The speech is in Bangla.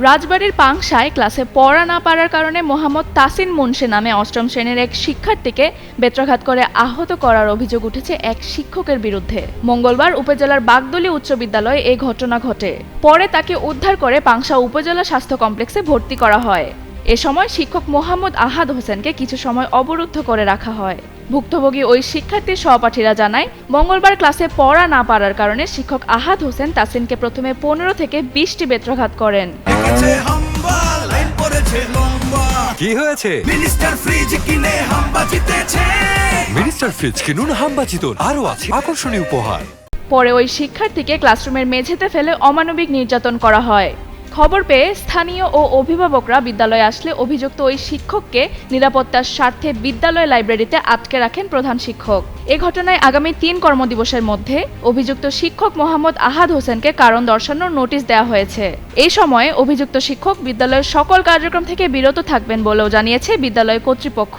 রাজবাড়ীর পাংশায় ক্লাসে পড়া না পারার কারণে মোহাম্মদ তাসিন মুন্সি নামে অষ্টম শ্রেণীর এক শিক্ষার্থীকে বেত্রাঘাত করে আহত করার অভিযোগ উঠেছে এক শিক্ষকের বিরুদ্ধে। মঙ্গলবার উপজেলার বাগদলী উচ্চ বিদ্যালয়ে এই ঘটনা ঘটে। পরে তাকে উদ্ধার করে পাংশা উপজেলা স্বাস্থ্য কমপ্লেক্সে ভর্তি করা হয়। এ সময় শিক্ষক মোহাম্মদ আহাদ হোসেনকে কিছু সময় অবরুদ্ধ করে রাখা হয়। ভুক্তভোগী ওই শিক্ষার্থীর সহপাঠীরা জানায়, মঙ্গলবার ক্লাসে পড়া না পারার কারণে শিক্ষক আহাদ হোসেন তাসিনকে প্রথমে 15 থেকে 20টি বেত্রাঘাত করেন। কি হয়েছে? মিনিস্টার ফ্রিজ কিনে হাম্বা জিতেছে। মিনিস্টার ফ্রিজ কিনুন, হাম্বা জিতুন, আরো আছে আকর্ষণীয় উপহার। পরে ওই শিক্ষার্থীকে ক্লাসরুমের মেঝেতে ফেলে অমানবিক নির্যাতন করা হয়। খবর পেয়ে স্থানীয় ও অভিভাবকরা বিদ্যালয়ে আসলে অভিযুক্ত ওই শিক্ষককে নিরাপত্তার স্বার্থে বিদ্যালয় লাইব্রেরিতে আটকে রাখেন প্রধান শিক্ষক। এ ঘটনায় আগামী 3 কর্মদিবসের মধ্যে অভিযুক্ত শিক্ষক মোহাম্মদ আহাদ হোসেনকে কারণ দর্শানোর নোটিশ দেওয়া হয়েছে। এই সময়ে অভিযুক্ত শিক্ষক বিদ্যালয়ের সকল কার্যক্রম থেকে বিরত থাকবেন বলেও জানিয়েছে বিদ্যালয় কর্তৃপক্ষ।